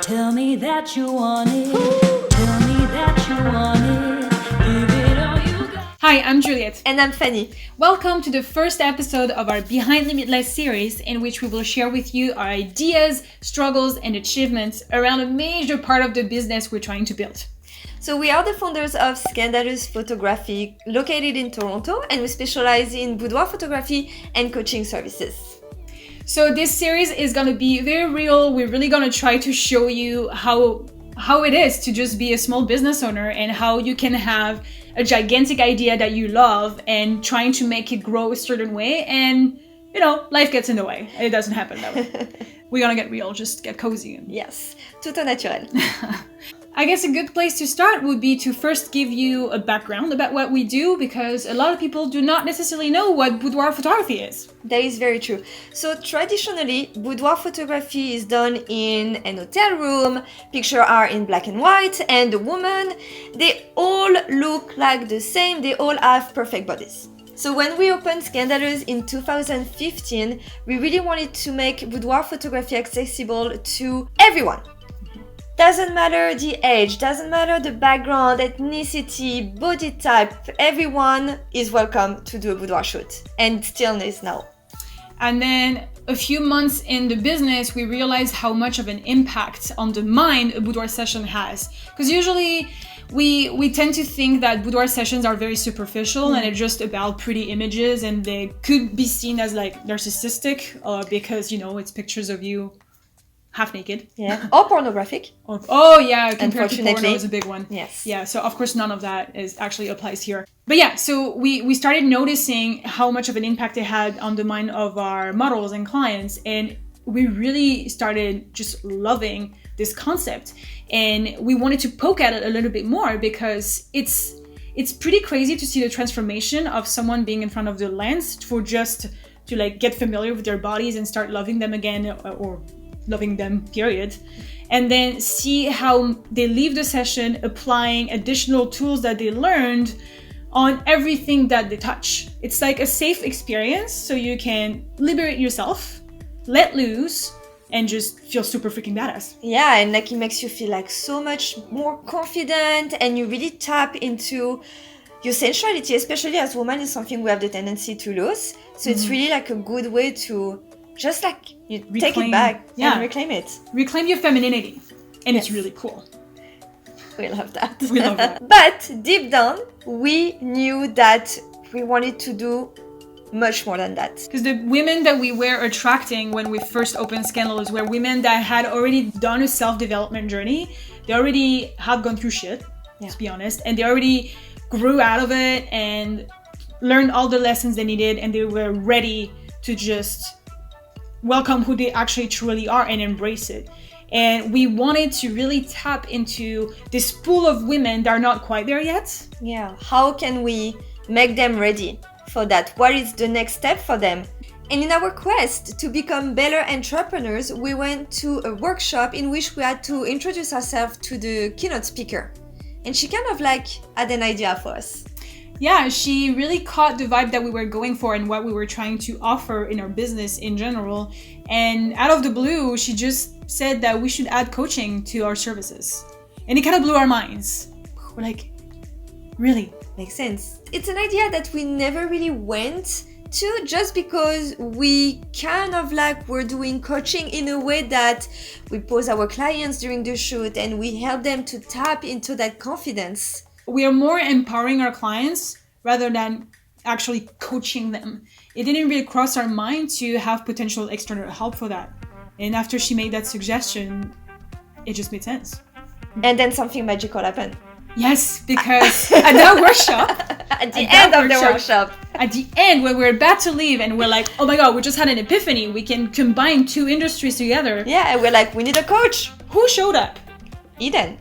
Tell me that you want it. Tell me that you want it. Give it all you got. Hi, I'm Juliette. And I'm Fanny. Welcome to the first episode of our Behind Limitless Series, in which we will share with you our ideas, struggles, and achievements around a major part of the business we're trying to build. So we are the founders of Scandaleuse Photography, located in Toronto, and we specialize in boudoir photography and coaching services. So this series is going to be very real. We're really going to try to show you how it is to just be a small business owner and how you can have a gigantic idea that you love and trying to make it grow a certain way, and life gets in the way. It doesn't happen that way. We're going to get real, just get cozy. Yes, tout au naturel. I guess a good place to start would be to first give you a background about what we do, because a lot of people do not necessarily know what boudoir photography is. That is very true. So traditionally, boudoir photography is done in an hotel room. Pictures are in black and white, and the women, they all look like the same. They all have perfect bodies. So when we opened Scandaleuse in 2015, we really wanted to make boudoir photography accessible to everyone. Doesn't matter the age, doesn't matter the background, ethnicity, body type, everyone is welcome to do a boudoir shoot, and still is now. And then a few months in the business, we realized how much of an impact on the mind a boudoir session has. Because usually we tend to think that boudoir sessions are very superficial and it's just about pretty images, and they could be seen as like narcissistic because, it's pictures of you half naked. Yeah. Or pornographic. Compared to porno is a big one. Yes. Yeah, so of course none of that actually applies here. But yeah, so we started noticing how much of an impact it had on the mind of our models and clients, and we really started just loving this concept, and we wanted to poke at it a little bit more, because it's pretty crazy to see the transformation of someone being in front of the lens to get familiar with their bodies and start loving them again, or loving them, period. And then see how they leave the session applying additional tools that they learned on everything that they touch. It's like a safe experience, so you can liberate yourself, let loose, and just feel super freaking badass. Yeah, and it makes you feel so much more confident, and you really tap into your sensuality, especially as women, is something we have the tendency to lose. So it's really a good way to just you take it back and reclaim it. Reclaim your femininity. And It's really cool. We love that. We love that. But deep down, we knew that we wanted to do much more than that. Because the women that we were attracting when we first opened Scandaleuse were women that had already done a self-development journey. They already have gone through shit, let's be honest. And they already grew out of it and learned all the lessons they needed, and they were ready to just welcome who they actually truly are and embrace it. And we wanted to really tap into this pool of women that are not quite there yet. Yeah, how can we make them ready for that? What is the next step for them? And in our quest to become better entrepreneurs, we went to a workshop in which we had to introduce ourselves to the keynote speaker. And she kind of had an idea for us. Yeah, she really caught the vibe that we were going for and what we were trying to offer in our business in general. And out of the blue, she just said that we should add coaching to our services. And it kind of blew our minds. We're like, really? Makes sense. It's an idea that we never really went to, just because we kind of we're doing coaching in a way that we pose our clients during the shoot and we help them to tap into that confidence. We are more empowering our clients rather than actually coaching them. It didn't really cross our mind to have potential external help for that. And after she made that suggestion, it just made sense. And then something magical happened. Yes, because at that workshop, at the end of the workshop, at the end, when we're about to leave and we're like, oh my God, we just had an epiphany. We can combine two industries together. Yeah, and we're like, we need a coach. Who showed up? Eden.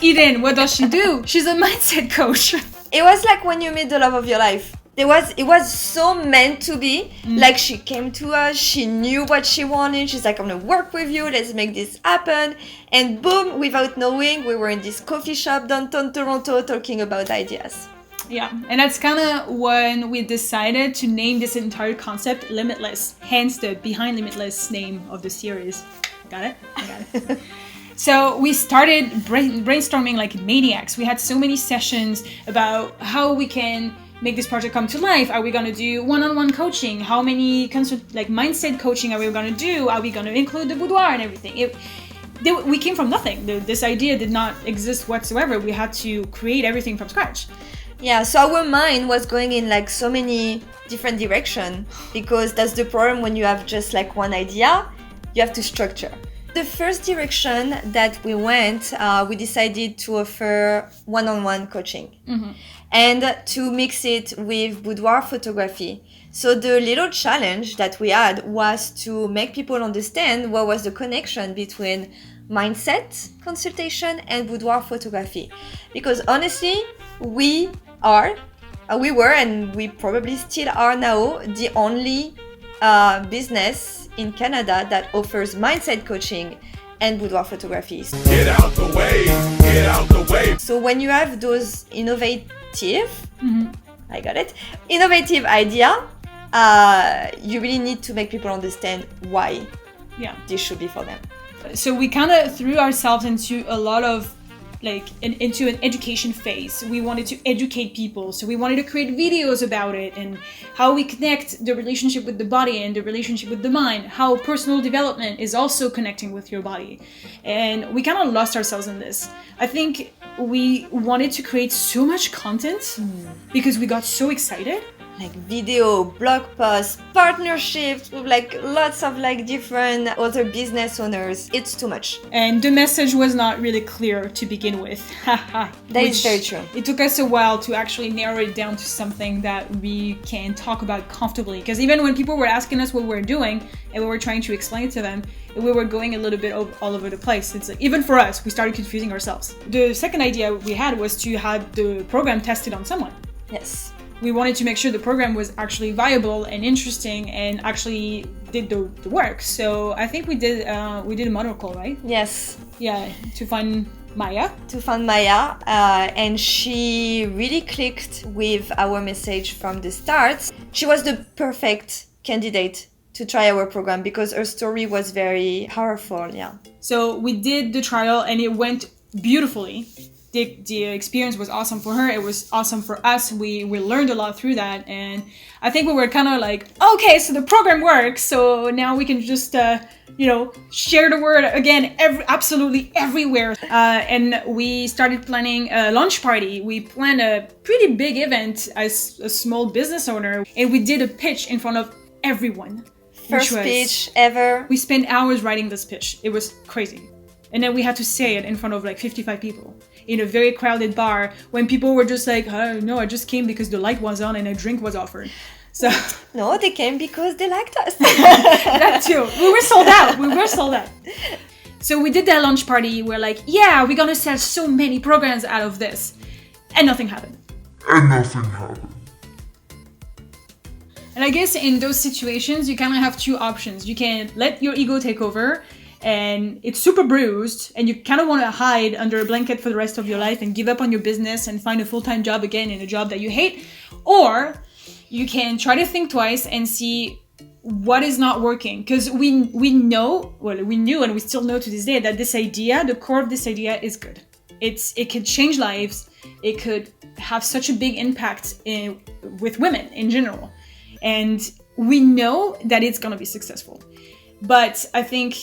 Eden, what does she do? She's a mindset coach. It was like when you meet the love of your life. It was so meant to be. She came to us, she knew what she wanted. She's like, I'm gonna work with you, let's make this happen. And boom, without knowing, we were in this coffee shop downtown Toronto talking about ideas. Yeah, and that's kind of when we decided to name this entire concept Limitless, hence the Behind Limitless name of the series. Got it? I got it. So we started brainstorming like maniacs. We had so many sessions about how we can make this project come to life. Are we going to do one-on-one coaching? How many mindset coaching are we going to do? Are we going to include the boudoir and everything? We came from nothing. This idea did not exist whatsoever. We had to create everything from scratch. Yeah, so our mind was going in like so many different directions, because that's the problem when you have just like one idea, you have to structure. The first direction that we went, we decided to offer one-on-one coaching and to mix it with boudoir photography. So the little challenge that we had was to make people understand what was the connection between mindset consultation and boudoir photography. Because honestly, we were, and we probably still are now, the only business in Canada that offers mindset coaching and boudoir photography. Get out the way, get out the way. So when you have those innovative idea, you really need to make people understand why this should be for them. So we kind of threw ourselves into a lot of into an education phase. We wanted to educate people, so we wanted to create videos about it and how we connect the relationship with the body and the relationship with the mind, how personal development is also connecting with your body. And we kind of lost ourselves in this. I think we wanted to create so much content because we got so excited. Like video, blog posts, partnerships with like lots of like different other business owners. It's too much. And the message was not really clear to begin with. That is very true. It took us a while to actually narrow it down to something that we can talk about comfortably. Because even when people were asking us what we're doing and we were trying to explain it to them, we were going a little bit all over the place. It's like, even for us, we started confusing ourselves. The second idea we had was to have the program tested on someone. Yes. We wanted to make sure the program was actually viable and interesting and actually did the work. So I think we did a model call, right? Yes. Yeah, to find Maya. And she really clicked with our message from the start. She was the perfect candidate to try our program because her story was very powerful. Yeah. So we did the trial and it went beautifully. The experience was awesome for her. It was awesome for us. We learned a lot through that. And I think we were kind of like, okay, so the program works. So now we can just, share the word again, absolutely everywhere. And we started planning a launch party. We planned a pretty big event as a small business owner. And we did a pitch in front of everyone. First pitch ever. We spent hours writing this pitch. It was crazy. And then we had to say it in front of like 55 people in a very crowded bar when people were just like, oh, no, I just came because the light was on and a drink was offered. So no, they came because they liked us. That too. We were sold out. So we did that launch party. We're like, yeah, we're going to sell so many programs out of this. And nothing happened. And I guess in those situations, you kind of have two options. You can let your ego take over and it's super bruised and you kind of want to hide under a blanket for the rest of your life and give up on your business and find a full-time job again in a job that you hate. Or you can try to think twice and see what is not working. Because we knew and we still know to this day that this idea, the core of this idea is good. It could change lives. It could have such a big impact with women in general. And we know that it's going to be successful. But I think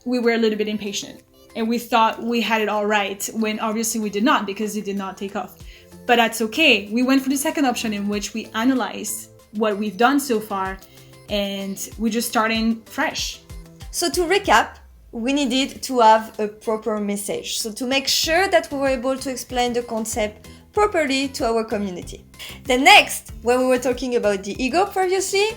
we were a little bit impatient and we thought we had it all right when obviously we did not because it did not take off. But that's okay. We went for the second option in which we analyzed what we've done so far and we just started fresh. So to recap, we needed to have a proper message. So to make sure that we were able to explain the concept properly to our community. Then next, when we were talking about the ego previously,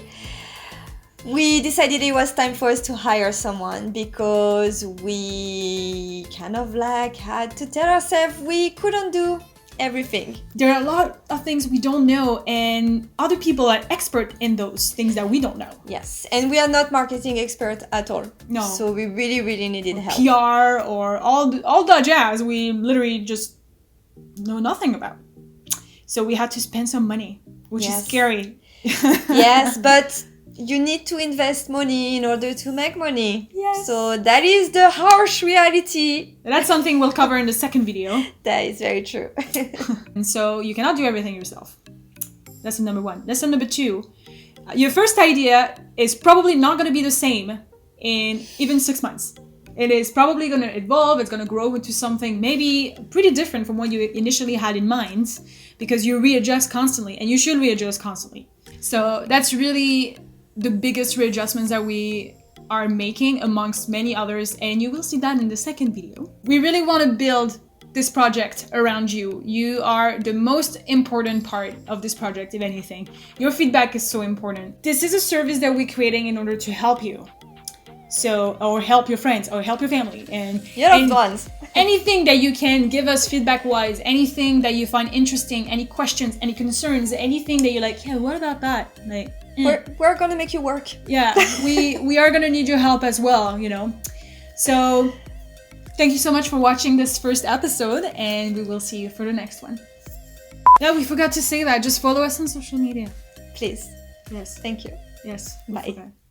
we decided it was time for us to hire someone because we kind of like had to tell ourselves we couldn't do everything. There are a lot of things we don't know and other people are expert in those things that we don't know. Yes, and we are not marketing experts at all. No. So we really, really needed help. PR or all the jazz we literally just know nothing about. So we had to spend some money, which is scary. Yes, but you need to invest money in order to make money. Yes. So that is the harsh reality. That's something we'll cover in the second video. That is very true. And so you cannot do everything yourself. Lesson number 1. Lesson number 2. Your first idea is probably not going to be the same in even 6 months. It is probably going to evolve. It's going to grow into something maybe pretty different from what you initially had in mind, because you readjust constantly, and you should readjust constantly. So that's really the biggest readjustments that we are making amongst many others, and you will see that in the second video. We really want to build this project around you. You are the most important part of this project, if anything. Your feedback is so important. This is a service that we're creating in order to help you. So, or help your friends, or help your family, and Your loved ones. anything that you can give us feedback-wise, anything that you find interesting, any questions, any concerns, anything that you're like, yeah, what about that? Like, We're gonna make you work. yeah, we are gonna need your help as well, you know. So, thank you so much for watching this first episode, and we will see you for the next one. Yeah, we forgot to say that. Just follow us on social media. Please. Yes. Thank you. Yes. Bye. We forgot.